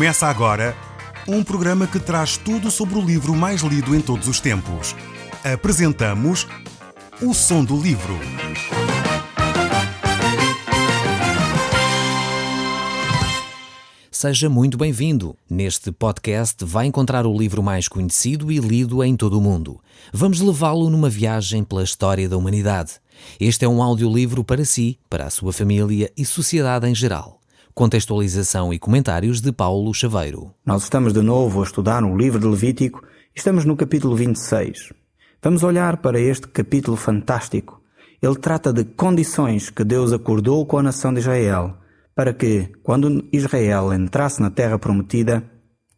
Começa agora um programa que traz tudo sobre o livro mais lido em todos os tempos. Apresentamos O Som do Livro. Seja muito bem-vindo. Neste podcast vai encontrar o livro mais conhecido e lido em todo o mundo. Vamos levá-lo numa viagem pela história da humanidade. Este é um audiolivro para si, para a sua família e sociedade em geral. Contextualização e comentários de Paulo Chaveiro. Nós estamos de novo a estudar o livro de Levítico e estamos no capítulo 26. Vamos olhar para este capítulo fantástico. Ele trata de condições que Deus acordou com a nação de Israel para que, quando Israel entrasse na terra prometida,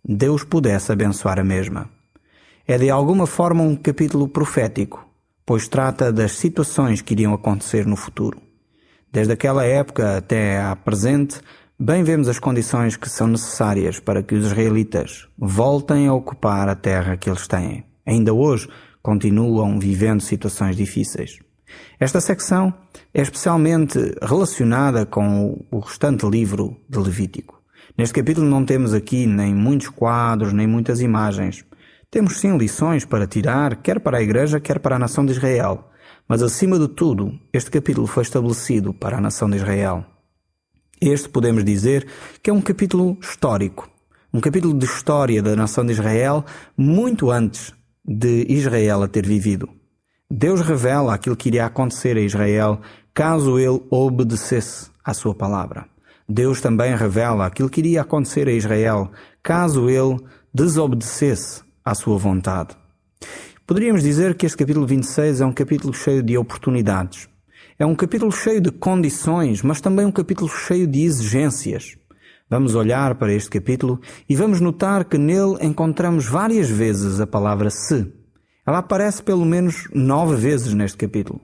Deus pudesse abençoar a mesma. É de alguma forma um capítulo profético, pois trata das situações que iriam acontecer no futuro. Desde aquela época até à presente, bem vemos as condições que são necessárias para que os israelitas voltem a ocupar a terra que eles têm. Ainda hoje continuam vivendo situações difíceis. Esta secção é especialmente relacionada com o restante livro de Levítico. Neste capítulo não temos aqui nem muitos quadros, nem muitas imagens. Temos sim lições para tirar, quer para a igreja, quer para a nação de Israel. Mas acima de tudo, este capítulo foi estabelecido para a nação de Israel. Este podemos dizer que é um capítulo histórico. Um capítulo de história da nação de Israel muito antes de Israel a ter vivido. Deus revela aquilo que iria acontecer a Israel caso ele obedecesse à sua palavra. Deus também revela aquilo que iria acontecer a Israel caso ele desobedecesse à sua vontade. Poderíamos dizer que este capítulo 26 é um capítulo cheio de oportunidades. É um capítulo cheio de condições, mas também um capítulo cheio de exigências. Vamos olhar para este capítulo e vamos notar que nele encontramos várias vezes a palavra se. Ela aparece pelo menos 9 vezes neste capítulo.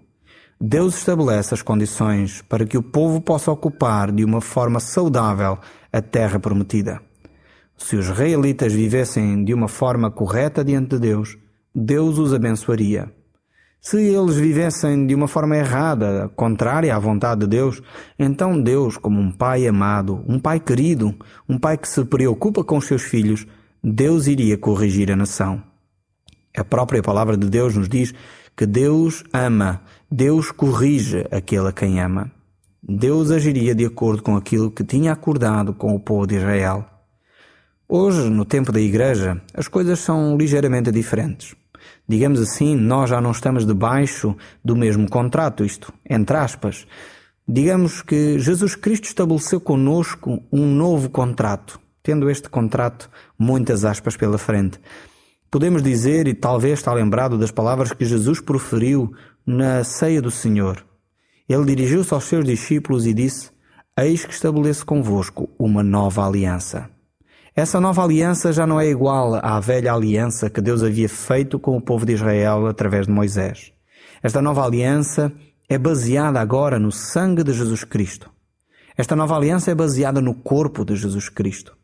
Deus estabelece as condições para que o povo possa ocupar de uma forma saudável a terra prometida. Se os israelitas vivessem de uma forma correta diante de Deus, Deus os abençoaria. Se eles vivessem de uma forma errada, contrária à vontade de Deus, então Deus, como um pai amado, um pai querido, um pai que se preocupa com os seus filhos, Deus iria corrigir a nação. A própria palavra de Deus nos diz que Deus ama, Deus corrige aquele a quem ama. Deus agiria de acordo com aquilo que tinha acordado com o povo de Israel. Hoje, no tempo da igreja, as coisas são ligeiramente diferentes. Digamos assim, nós já não estamos debaixo do mesmo contrato, isto, entre aspas. Digamos que Jesus Cristo estabeleceu conosco um novo contrato, tendo este contrato muitas aspas pela frente. Podemos dizer, e talvez está lembrado das palavras que Jesus proferiu na ceia do Senhor. Ele dirigiu-se aos seus discípulos e disse: "Eis que estabeleço convosco uma nova aliança." Essa nova aliança já não é igual à velha aliança que Deus havia feito com o povo de Israel através de Moisés. Esta nova aliança é baseada agora no sangue de Jesus Cristo. Esta nova aliança é baseada no corpo de Jesus Cristo.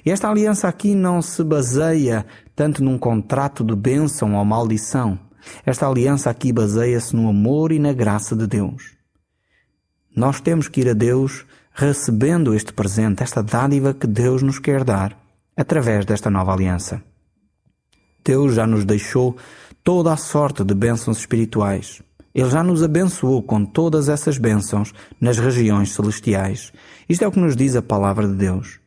E esta aliança aqui não se baseia tanto num contrato de bênção ou maldição. Esta aliança aqui baseia-se no amor e na graça de Deus. Nós temos que ir a Deus recebendo este presente, esta dádiva que Deus nos quer dar através desta nova aliança. Deus já nos deixou toda a sorte de bênçãos espirituais. Ele já nos abençoou com todas essas bênçãos nas regiões celestiais. Isto é o que nos diz a palavra de Deus.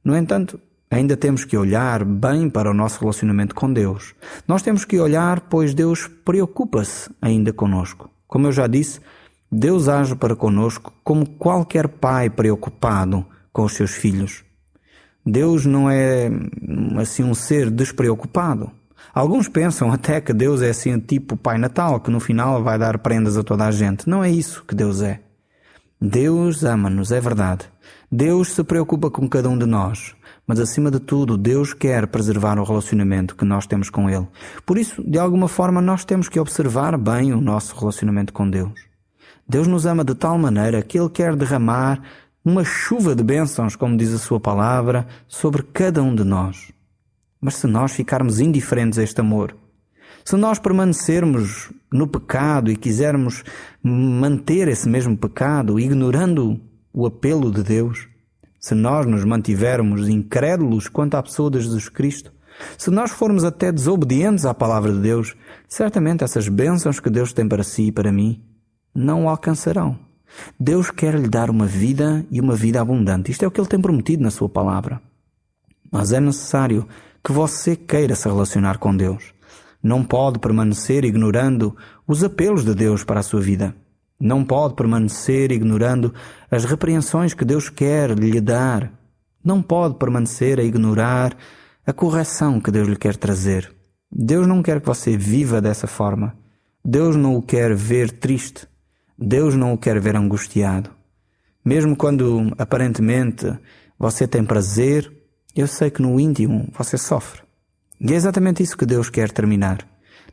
No entanto, ainda temos que olhar bem para o nosso relacionamento com Deus. Nós temos que olhar, pois Deus preocupa-se ainda conosco. Como eu já disse, Deus age para conosco como qualquer pai preocupado com os seus filhos. Deus não é assim um ser despreocupado. Alguns pensam até que Deus é assim tipo Pai Natal, que no final vai dar prendas a toda a gente. Não é isso que Deus é. Deus ama-nos, é verdade. Deus se preocupa com cada um de nós. Mas acima de tudo, Deus quer preservar o relacionamento que nós temos com Ele. Por isso, de alguma forma, nós temos que observar bem o nosso relacionamento com Deus. Deus nos ama de tal maneira que Ele quer derramar uma chuva de bênçãos, como diz a sua palavra, sobre cada um de nós. Mas se nós ficarmos indiferentes a este amor, se nós permanecermos no pecado e quisermos manter esse mesmo pecado, ignorando o apelo de Deus, se nós nos mantivermos incrédulos quanto à pessoa de Jesus Cristo, se nós formos até desobedientes à palavra de Deus, certamente essas bênçãos que Deus tem para si e para mim não o alcançarão. Deus quer lhe dar uma vida e uma vida abundante. Isto é o que Ele tem prometido na sua palavra. Mas é necessário que você queira se relacionar com Deus. Não pode permanecer ignorando os apelos de Deus para a sua vida. Não pode permanecer ignorando as repreensões que Deus quer lhe dar. Não pode permanecer a ignorar a correção que Deus lhe quer trazer. Deus não quer que você viva dessa forma. Deus não o quer ver triste. Deus não o quer ver angustiado. Mesmo quando aparentemente você tem prazer, eu sei que no íntimo você sofre. E é exatamente isso que Deus quer terminar.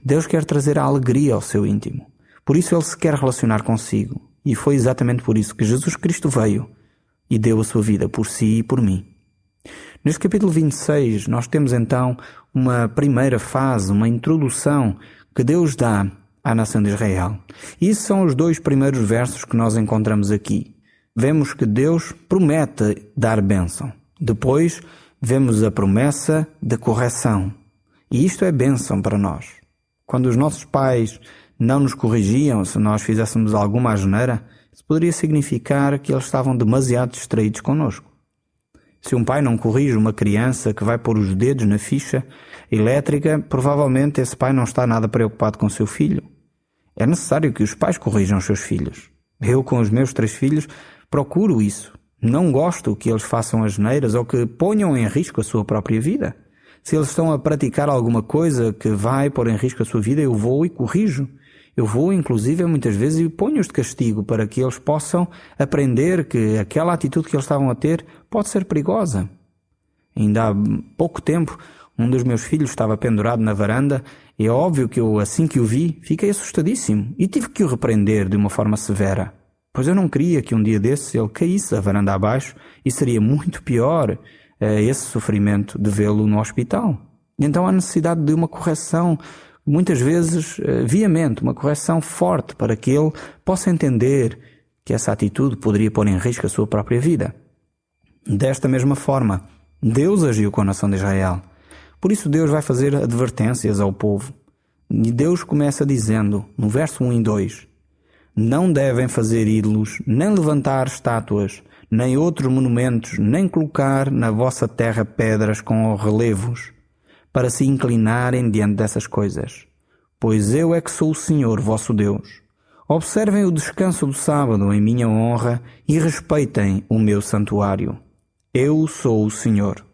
Deus quer trazer a alegria ao seu íntimo. Por isso Ele se quer relacionar consigo. E foi exatamente por isso que Jesus Cristo veio e deu a sua vida por si e por mim. Neste capítulo 26, nós temos então uma primeira fase, uma introdução que Deus dá à nação de Israel. E esses são os 2 primeiros versos que nós encontramos aqui. Vemos que Deus promete dar bênção. Depois, vemos a promessa da correção. E isto é bênção para nós. Quando os nossos pais não nos corrigiam se nós fizéssemos alguma asneira, isso poderia significar que eles estavam demasiado distraídos connosco. Se um pai não corrige uma criança que vai pôr os dedos na ficha elétrica, provavelmente esse pai não está nada preocupado com seu filho. É necessário que os pais corrijam os seus filhos. Eu, com os meus 3 filhos, procuro isso. Não gosto que eles façam asneiras ou que ponham em risco a sua própria vida. Se eles estão a praticar alguma coisa que vai pôr em risco a sua vida, eu vou e corrijo. Eu vou, inclusive, muitas vezes, e ponho-os de castigo para que eles possam aprender que aquela atitude que eles estavam a ter pode ser perigosa. Ainda há pouco tempo, um dos meus filhos estava pendurado na varanda e é óbvio que eu, assim que o vi, fiquei assustadíssimo e tive que o repreender de uma forma severa. Pois eu não queria que um dia desses ele caísse da varanda abaixo e seria muito pior esse sofrimento de vê-lo no hospital. Então há necessidade de uma correção, muitas vezes veemente, uma correção forte para que ele possa entender que essa atitude poderia pôr em risco a sua própria vida. Desta mesma forma, Deus agiu com a nação de Israel. Por isso Deus vai fazer advertências ao povo. E Deus começa dizendo, no verso 1 e 2, não devem fazer ídolos, nem levantar estátuas, nem outros monumentos, nem colocar na vossa terra pedras com relevos, para se inclinarem diante dessas coisas. Pois eu é que sou o Senhor, vosso Deus. Observem o descanso do sábado em minha honra e respeitem o meu santuário. Eu sou o Senhor.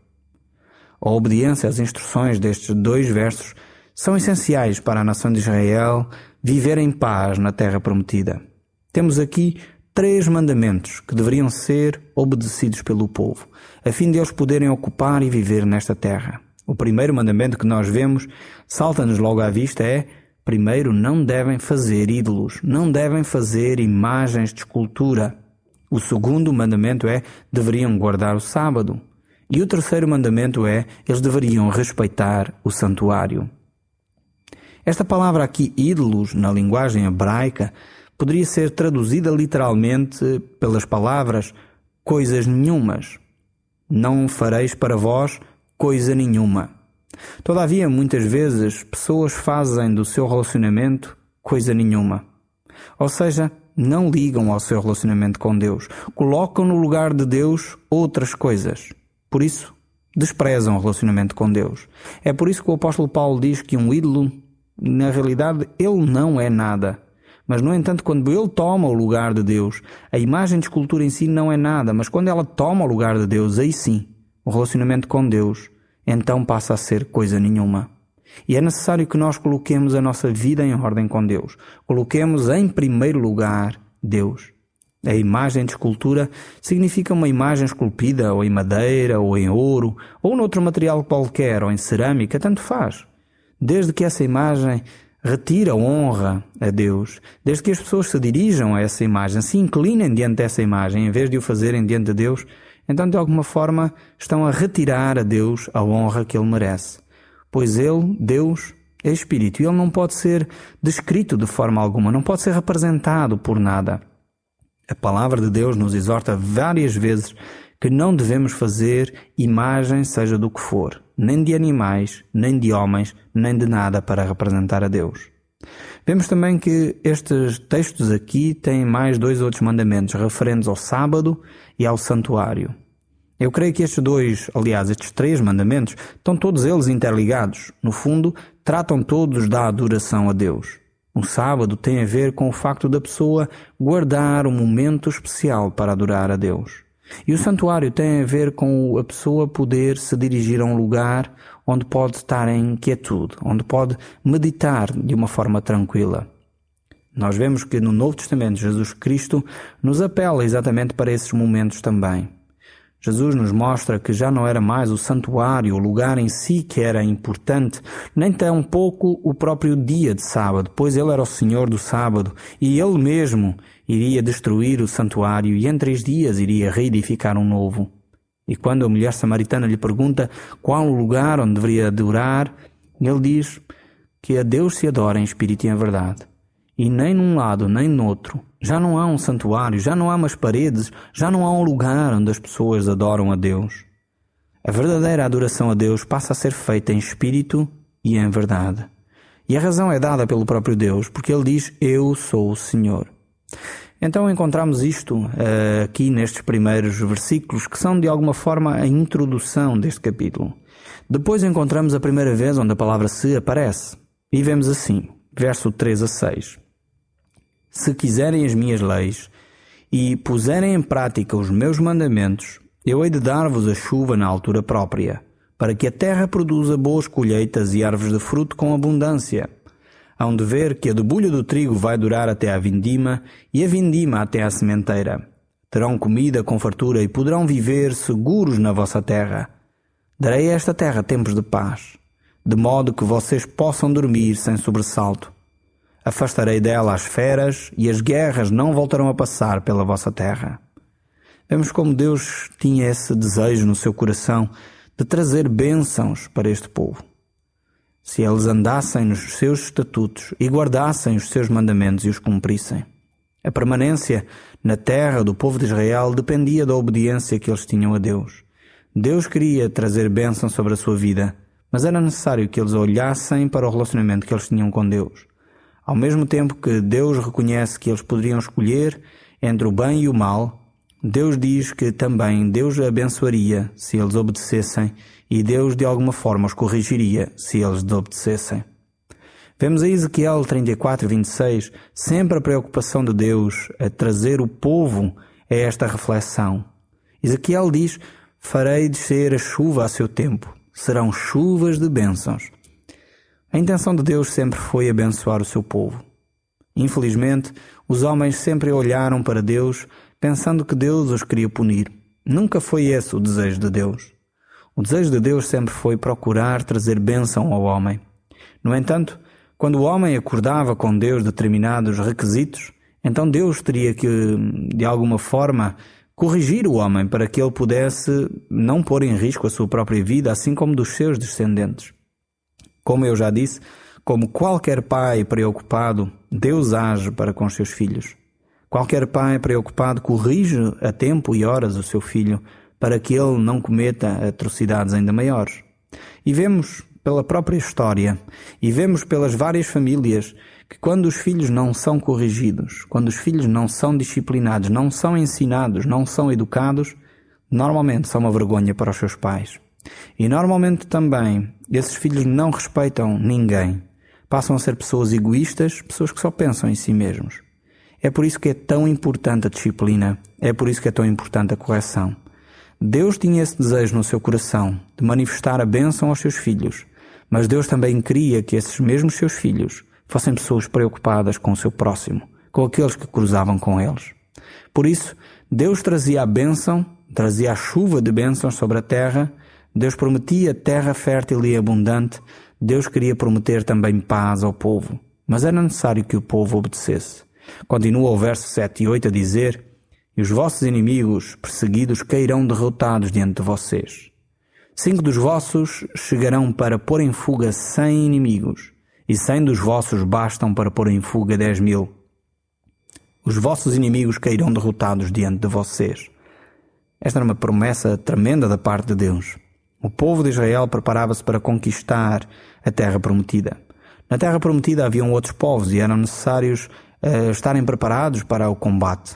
A obediência às instruções destes 2 versos são essenciais para a nação de Israel viver em paz na terra prometida. Temos aqui 3 mandamentos que deveriam ser obedecidos pelo povo, a fim de eles poderem ocupar e viver nesta terra. O primeiro mandamento que nós vemos, salta-nos logo à vista, é: primeiro, não devem fazer ídolos, não devem fazer imagens de escultura. O segundo mandamento é: deveriam guardar o sábado. E o terceiro mandamento é: eles deveriam respeitar o santuário. Esta palavra aqui, ídolos, na linguagem hebraica, poderia ser traduzida literalmente pelas palavras coisas nenhumas. Não fareis para vós coisa nenhuma. Todavia, muitas vezes, pessoas fazem do seu relacionamento coisa nenhuma. Ou seja, não ligam ao seu relacionamento com Deus. Colocam no lugar de Deus outras coisas. Por isso, desprezam o relacionamento com Deus. É por isso que o apóstolo Paulo diz que um ídolo, na realidade, ele não é nada. Mas, no entanto, quando ele toma o lugar de Deus, a imagem de escultura em si não é nada, mas quando ela toma o lugar de Deus, aí sim, o relacionamento com Deus, então passa a ser coisa nenhuma. E é necessário que nós coloquemos a nossa vida em ordem com Deus. Coloquemos em primeiro lugar Deus. A imagem de escultura significa uma imagem esculpida ou em madeira, ou em ouro, ou noutro material qualquer, ou em cerâmica, tanto faz. Desde que essa imagem retire a honra a Deus, desde que as pessoas se dirijam a essa imagem, se inclinem diante dessa imagem, em vez de o fazerem diante de Deus, então de alguma forma estão a retirar a Deus a honra que Ele merece. Pois Ele, Deus, é Espírito e Ele não pode ser descrito de forma alguma, não pode ser representado por nada. A palavra de Deus nos exorta várias vezes que não devemos fazer imagem seja do que for, nem de animais, nem de homens, nem de nada para representar a Deus. Vemos também que estes textos aqui têm mais 2 outros mandamentos referentes ao sábado e ao santuário. Eu creio que estes 3 mandamentos, estão todos eles interligados. No fundo, tratam todos da adoração a Deus. O sábado tem a ver com o facto da pessoa guardar um momento especial para adorar a Deus. E o santuário tem a ver com a pessoa poder se dirigir a um lugar onde pode estar em quietude, onde pode meditar de uma forma tranquila. Nós vemos que no Novo Testamento Jesus Cristo nos apela exatamente para esses momentos também. Jesus nos mostra que já não era mais o santuário, o lugar em si que era importante, nem tampouco o próprio dia de sábado, pois Ele era o Senhor do sábado e Ele mesmo iria destruir o santuário e em 3 dias iria reedificar um novo. E quando a mulher samaritana lhe pergunta qual o lugar onde deveria adorar, Ele diz que a Deus se adora em espírito e em verdade. E nem num lado nem no outro. Já não há um santuário, já não há umas paredes, já não há um lugar onde as pessoas adoram a Deus. A verdadeira adoração a Deus passa a ser feita em espírito e em verdade. E a razão é dada pelo próprio Deus, porque Ele diz, eu sou o Senhor. Então encontramos isto aqui nestes primeiros versículos, que são de alguma forma a introdução deste capítulo. Depois encontramos a primeira vez onde a palavra se aparece. E vemos assim, verso 3 a 6. Se quiserem as minhas leis e puserem em prática os meus mandamentos, eu hei de dar-vos a chuva na altura própria, para que a terra produza boas colheitas e árvores de fruto com abundância. Hão de ver que a debulha do trigo vai durar até à vindima e a vindima até à sementeira. Terão comida com fartura e poderão viver seguros na vossa terra. Darei a esta terra tempos de paz, de modo que vocês possam dormir sem sobressalto. Afastarei dela as feras e as guerras não voltarão a passar pela vossa terra. Vemos como Deus tinha esse desejo no seu coração de trazer bênçãos para este povo. Se eles andassem nos seus estatutos e guardassem os seus mandamentos e os cumprissem. A permanência na terra do povo de Israel dependia da obediência que eles tinham a Deus. Deus queria trazer bênção sobre a sua vida, mas era necessário que eles olhassem para o relacionamento que eles tinham com Deus. Ao mesmo tempo que Deus reconhece que eles poderiam escolher entre o bem e o mal, Deus diz que também Deus abençoaria se eles obedecessem e Deus de alguma forma os corrigiria se eles desobedecessem. Vemos em Ezequiel 34, 26, sempre a preocupação de Deus a trazer o povo a esta reflexão. Ezequiel diz, farei descer a chuva a seu tempo, serão chuvas de bênçãos. A intenção de Deus sempre foi abençoar o seu povo. Infelizmente, os homens sempre olharam para Deus pensando que Deus os queria punir. Nunca foi esse o desejo de Deus. O desejo de Deus sempre foi procurar trazer bênção ao homem. No entanto, quando o homem acordava com Deus determinados requisitos, então Deus teria que, de alguma forma, corrigir o homem para que ele pudesse não pôr em risco a sua própria vida, assim como dos seus descendentes. Como eu já disse, como qualquer pai preocupado, Deus age para com os seus filhos. Qualquer pai preocupado corrige a tempo e horas o seu filho para que ele não cometa atrocidades ainda maiores. E vemos pela própria história e vemos pelas várias famílias que quando os filhos não são corrigidos, quando os filhos não são disciplinados, não são ensinados, não são educados, normalmente são uma vergonha para os seus pais. E normalmente também esses filhos não respeitam ninguém. Passam a ser pessoas egoístas, pessoas que só pensam em si mesmos. É por isso que é tão importante a disciplina, é por isso que é tão importante a correção. Deus tinha esse desejo no seu coração de manifestar a bênção aos seus filhos, mas Deus também queria que esses mesmos seus filhos fossem pessoas preocupadas com o seu próximo, com aqueles que cruzavam com eles. Por isso, Deus trazia a bênção, trazia a chuva de bênçãos sobre a terra, Deus prometia terra fértil e abundante, Deus queria prometer também paz ao povo, mas era necessário que o povo obedecesse. Continua o verso 7 e 8 a dizer, e os vossos inimigos perseguidos cairão derrotados diante de vocês. 5 dos vossos chegarão para pôr em fuga 100 inimigos, e 100 dos vossos bastam para pôr em fuga 10.000. Os vossos inimigos cairão derrotados diante de vocês. Esta era uma promessa tremenda da parte de Deus. O povo de Israel preparava-se para conquistar a terra prometida. Na terra prometida haviam outros povos e eram necessários estarem preparados para o combate.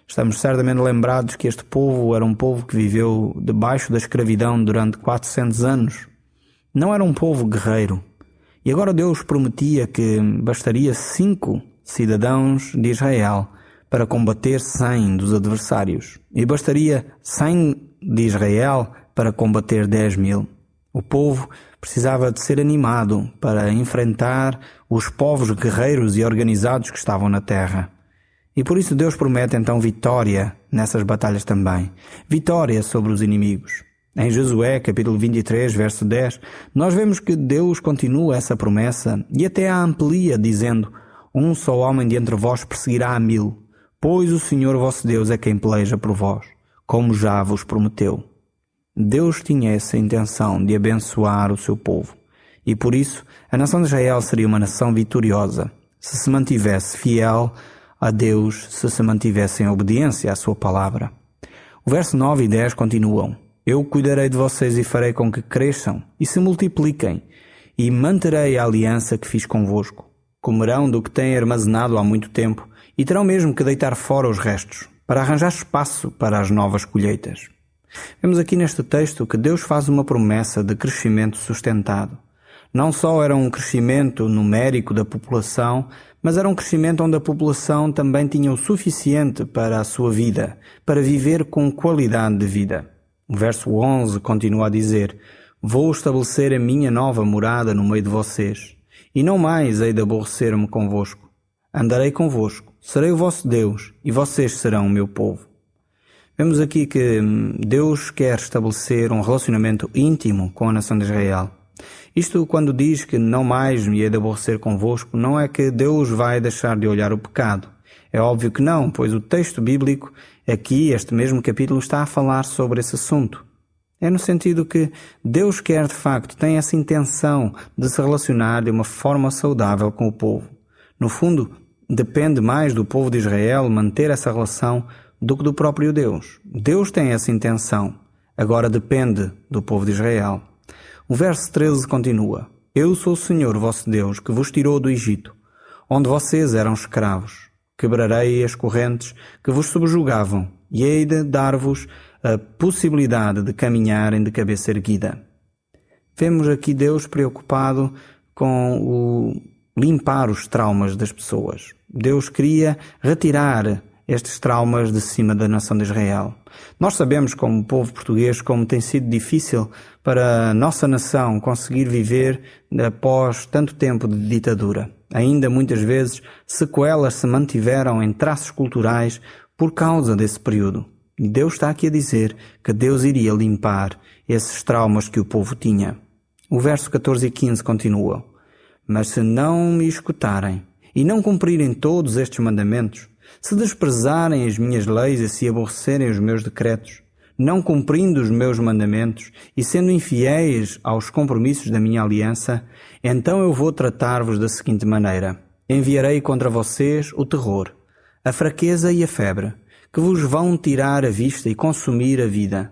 Estamos certamente lembrados que este povo era um povo que viveu debaixo da escravidão durante 400 anos. Não era um povo guerreiro. E agora Deus prometia que bastaria 5 cidadãos de Israel para combater 100 dos adversários. E bastaria 100 de Israel para combater 10.000. O povo precisava de ser animado para enfrentar os povos guerreiros e organizados que estavam na terra. E por isso Deus promete então vitória nessas batalhas também. Vitória sobre os inimigos. Em Josué, capítulo 23, verso 10, nós vemos que Deus continua essa promessa e até a amplia, dizendo: um só homem de entre vós perseguirá 1.000, pois o Senhor vosso Deus é quem peleja por vós, como já vos prometeu. Deus tinha essa intenção de abençoar o seu povo. E por isso, a nação de Israel seria uma nação vitoriosa, se mantivesse fiel a Deus, se mantivesse em obediência à sua palavra. O verso 9 e 10 continuam: eu cuidarei de vocês e farei com que cresçam e se multipliquem, e manterei a aliança que fiz convosco. Comerão do que têm armazenado há muito tempo, e terão mesmo que deitar fora os restos, para arranjar espaço para as novas colheitas. Vemos aqui neste texto que Deus faz uma promessa de crescimento sustentado. Não só era um crescimento numérico da população, mas era um crescimento onde a população também tinha o suficiente para a sua vida, para viver com qualidade de vida. O verso 11 continua a dizer: vou estabelecer a minha nova morada no meio de vocês, e não mais hei de aborrecer-me convosco. Andarei convosco, serei o vosso Deus, e vocês serão o meu povo. Vemos aqui que Deus quer estabelecer um relacionamento íntimo com a nação de Israel. Isto quando diz que não mais me hei de aborrecer convosco, não é que Deus vai deixar de olhar o pecado. É óbvio que não, pois o texto bíblico, aqui, este mesmo capítulo, está a falar sobre esse assunto. É no sentido que Deus quer, de facto, tem essa intenção de se relacionar de uma forma saudável com o povo. No fundo, depende mais do povo de Israel manter essa relação do que do próprio Deus. Deus tem essa intenção, agora depende do povo de Israel. O verso 13 continua: eu sou o Senhor vosso Deus, que vos tirou do Egito, onde vocês eram escravos. Quebrarei as correntes que vos subjugavam, e hei de dar-vos a possibilidade de caminharem de cabeça erguida. Vemos aqui Deus preocupado com limpar os traumas das pessoas. Deus queria retirar estes traumas de cima da nação de Israel. Nós sabemos, como povo português, como tem sido difícil para a nossa nação conseguir viver após tanto tempo de ditadura. Ainda muitas vezes sequelas se mantiveram em traços culturais por causa desse período. E Deus está aqui a dizer que Deus iria limpar esses traumas que o povo tinha. O verso 14 e 15 continua: mas se não me escutarem e não cumprirem todos estes mandamentos, se desprezarem as minhas leis e se aborrecerem os meus decretos, não cumprindo os meus mandamentos e sendo infiéis aos compromissos da minha aliança, então eu vou tratar-vos da seguinte maneira: enviarei contra vocês o terror, a fraqueza e a febre, que vos vão tirar a vista e consumir a vida.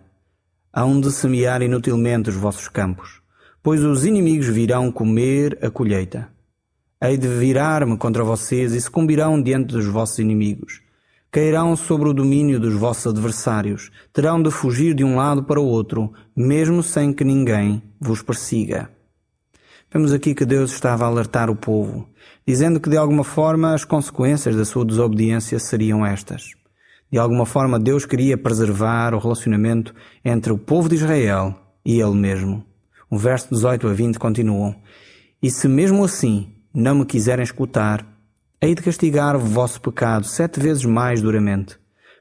Hão de semear inutilmente os vossos campos, pois os inimigos virão comer a colheita. Hei de virar-me contra vocês e sucumbirão diante dos vossos inimigos. Cairão sobre o domínio dos vossos adversários. Terão de fugir de um lado para o outro, mesmo sem que ninguém vos persiga. Vemos aqui que Deus estava a alertar o povo, dizendo que de alguma forma as consequências da sua desobediência seriam estas. De alguma forma Deus queria preservar o relacionamento entre o povo de Israel e Ele mesmo. O verso 18 a 20 continuam: e se mesmo assim não me quiserem escutar, hei de castigar o vosso pecado 7 vezes mais duramente,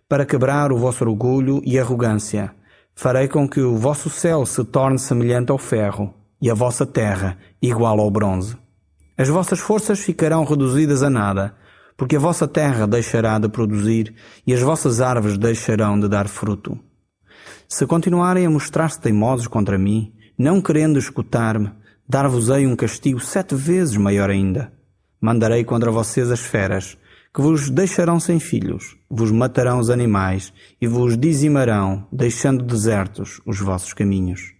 para quebrar o vosso orgulho e arrogância. Farei com que o vosso céu se torne semelhante ao ferro, e a vossa terra igual ao bronze. As vossas forças ficarão reduzidas a nada, porque a vossa terra deixará de produzir, e as vossas árvores deixarão de dar fruto. Se continuarem a mostrar-se teimosos contra mim, não querendo escutar-me, dar-vos-ei um castigo 7 vezes maior ainda. Mandarei contra vocês as feras, que vos deixarão sem filhos, vos matarão os animais e vos dizimarão, deixando desertos os vossos caminhos.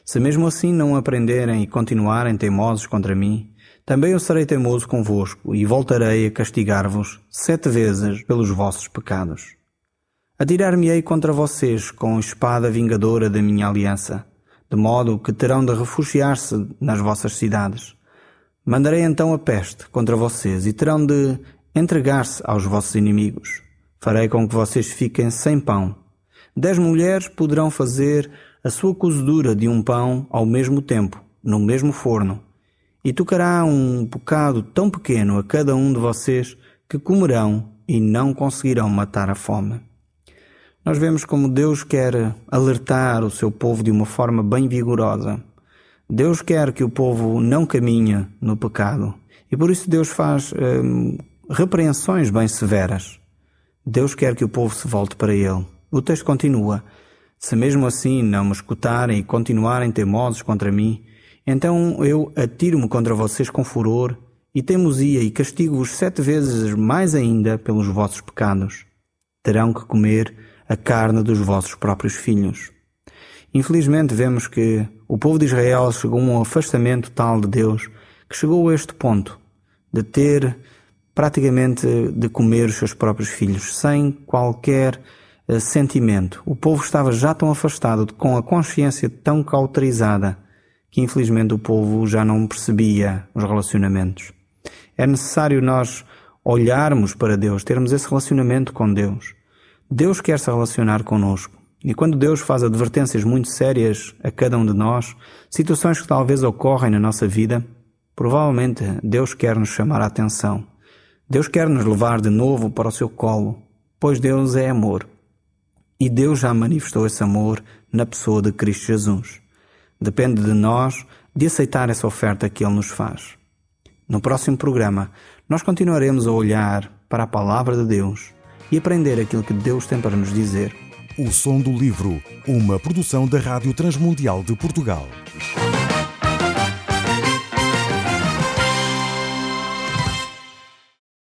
Se mesmo assim não aprenderem e continuarem teimosos contra mim, também eu serei teimoso convosco e voltarei a castigar-vos 7 vezes pelos vossos pecados. Atirar-me-ei contra vocês com a espada vingadora da minha aliança, de modo que terão de refugiar-se nas vossas cidades. Mandarei então a peste contra vocês e terão de entregar-se aos vossos inimigos. Farei com que vocês fiquem sem pão. 10 mulheres poderão fazer a sua cozedura de um pão ao mesmo tempo, no mesmo forno, e tocará um bocado tão pequeno a cada um de vocês que comerão e não conseguirão matar a fome. Nós vemos como Deus quer alertar o seu povo de uma forma bem vigorosa. Deus quer que o povo não caminhe no pecado e por isso Deus faz repreensões bem severas. Deus quer que o povo se volte para Ele. O texto continua: se mesmo assim não me escutarem e continuarem teimosos contra mim, então eu atiro-me contra vocês com furor e teimosia e castigo-vos 7 vezes mais ainda pelos vossos pecados. Terão que comer a carne dos vossos próprios filhos. Infelizmente vemos que o povo de Israel chegou a um afastamento tal de Deus que chegou a este ponto de ter praticamente de comer os seus próprios filhos sem qualquer sentimento. O povo estava já tão afastado, com a consciência tão cauterizada, que infelizmente o povo já não percebia os relacionamentos. É necessário nós olharmos para Deus, termos esse relacionamento com Deus. Deus quer se relacionar connosco. E quando Deus faz advertências muito sérias a cada um de nós, situações que talvez ocorrem na nossa vida, provavelmente Deus quer nos chamar a atenção. Deus quer nos levar de novo para o seu colo, pois Deus é amor. E Deus já manifestou esse amor na pessoa de Cristo Jesus. Depende de nós de aceitar essa oferta que Ele nos faz. No próximo programa, nós continuaremos a olhar para a Palavra de Deus e aprender aquilo que Deus tem para nos dizer. O Som do Livro, uma produção da Rádio Transmundial de Portugal.